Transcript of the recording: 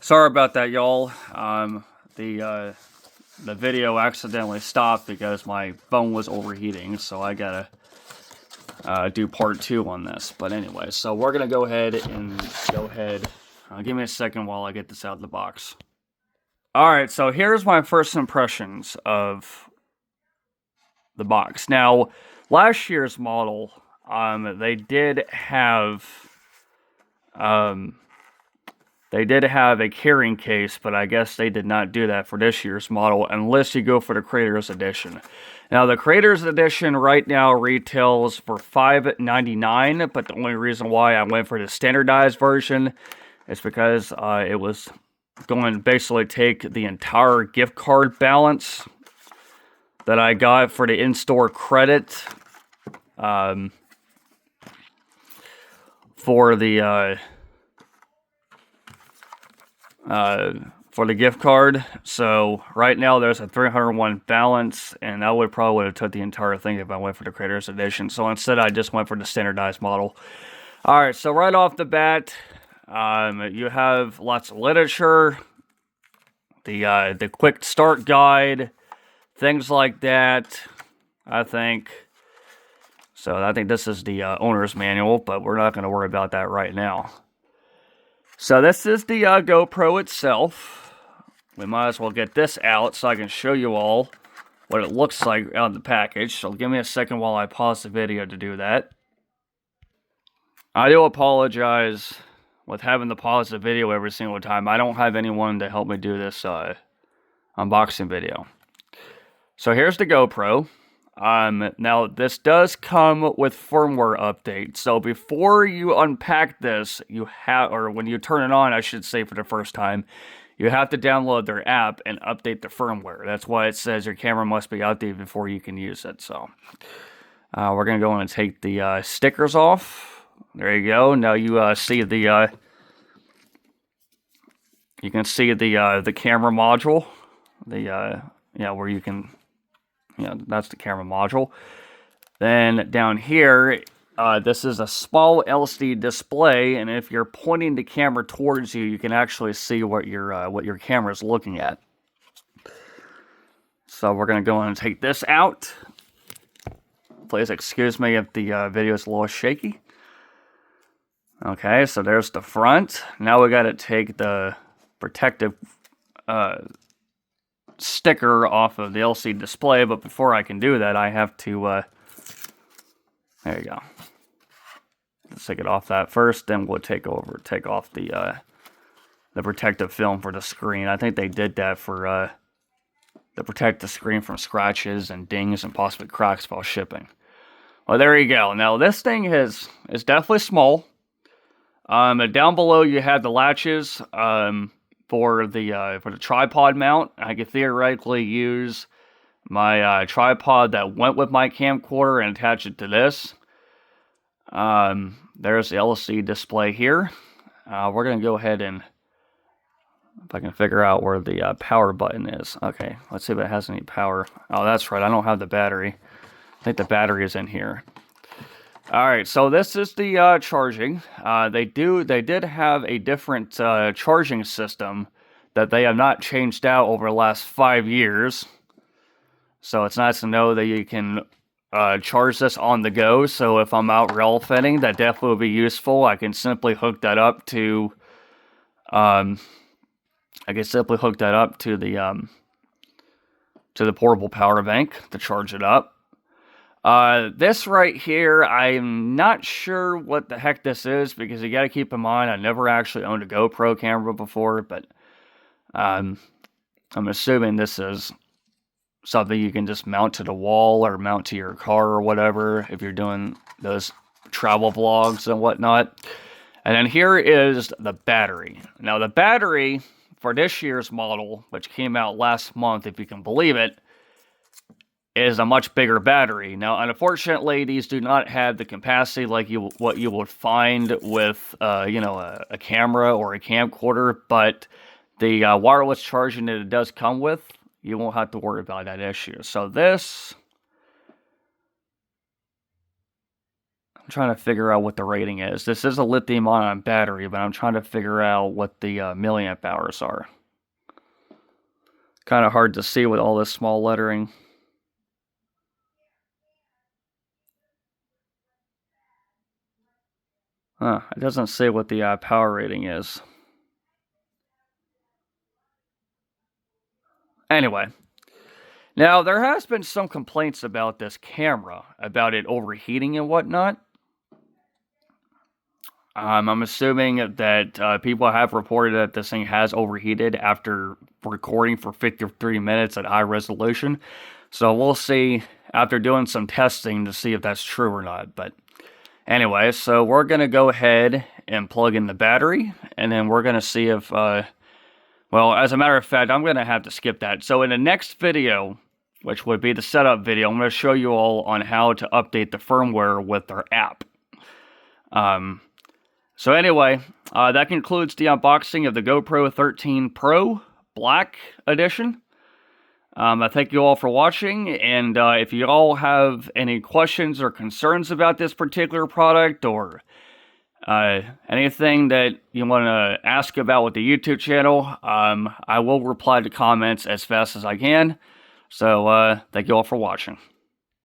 Sorry about that, y'all. The video accidentally stopped because my phone was overheating, so I gotta do part 2 on this. But anyway, so we're gonna go ahead. Give me a second while I get this out of the box. Alright, so here's my first impressions of the box. Now, last year's model, they did have a carrying case, but I guess they did not do that for this year's model unless you go for the Creators Edition. Now, the Creators Edition right now retails for $5.99, but the only reason why I went for the standardized version is because it was going to basically take the entire gift card balance that I got for the in-store credit for the gift card. So right now there's a 301 balance, and I would probably have took the entire thing if I went for the Creators Edition. So instead I just went for the standardized model. Alright, so right off the bat, you have lots of literature, the quick start guide, things like that, I think. So I think this is the owner's manual, but we're not going to worry about that right now. So this is the GoPro itself. We might as well get this out so I can show you all what it looks like out of the package. So give me a second while I pause the video to do that. I do apologize with having to pause the video every single time. I don't have anyone to help me do this unboxing video. So here's the GoPro. Now this does come with firmware updates. So before you unpack this, or when you turn it on, I should say for the first time, you have to download their app and update the firmware. That's why it says your camera must be updated before you can use it. So we're gonna go in and take the stickers off. There you go. Now you see the you can see the camera module. Where you can. That's the camera module. Then down here, this is a small LCD display, and if you're pointing the camera towards you, you can actually see what your camera is looking at. So we're gonna go in and take this out. Please excuse me if the video is a little shaky. Okay, so there's the front. Now we gotta take the protective sticker off of the LCD display, but before I can do that, I have to there you go. Let's take it off that first, then we'll take off the protective film for the screen. I think they did that for to protect the screen from scratches and dings and possibly cracks while shipping. Well, there you go. Now this thing is definitely small. Down below you have the latches for the tripod mount. I could theoretically use my tripod that went with my camcorder and attach it to this. There's the LCD display here. We're going to go ahead and, if I can figure out where the power button is. Okay, let's see if it has any power. Oh, that's right, I don't have the battery. I think the battery is in here. Alright, so this is the charging. They did have a different charging system that they have not changed out over the last 5 years. So it's nice to know that you can charge this on the go. So if I'm out rail fitting, that definitely would be useful. I can simply hook that up to the portable power bank to charge it up. This right here, I'm not sure what the heck this is, because you got to keep in mind I never actually owned a GoPro camera before, but I'm assuming this is something you can just mount to the wall or mount to your car or whatever if you're doing those travel vlogs and whatnot. And then here is the battery. Now the battery for this year's model, which came out last month, if you can believe it, is a much bigger battery. Now, unfortunately, these do not have the capacity like what you would find with, a camera or a camcorder, but the wireless charging that it does come with, you won't have to worry about that issue. So this, I'm trying to figure out what the rating is. This is a lithium-ion battery, but I'm trying to figure out what the milliamp hours are. Kind of hard to see with all this small lettering. It doesn't say what the power rating is. Anyway, now there has been some complaints about this camera, about it overheating and whatnot. I'm assuming that people have reported that this thing has overheated after recording for 53 minutes at high resolution. So we'll see after doing some testing to see if that's true or not. But anyway, so we're going to go ahead and plug in the battery, and then we're going to see if, well, as a matter of fact, I'm going to have to skip that. So in the next video, which would be the setup video, I'm going to show you all on how to update the firmware with our app. So anyway, that concludes the unboxing of the GoPro 13 Pro Black Edition. I thank you all for watching, and if you all have any questions or concerns about this particular product, or anything that you want to ask about with the YouTube channel, I will reply to comments as fast as I can. So, thank you all for watching.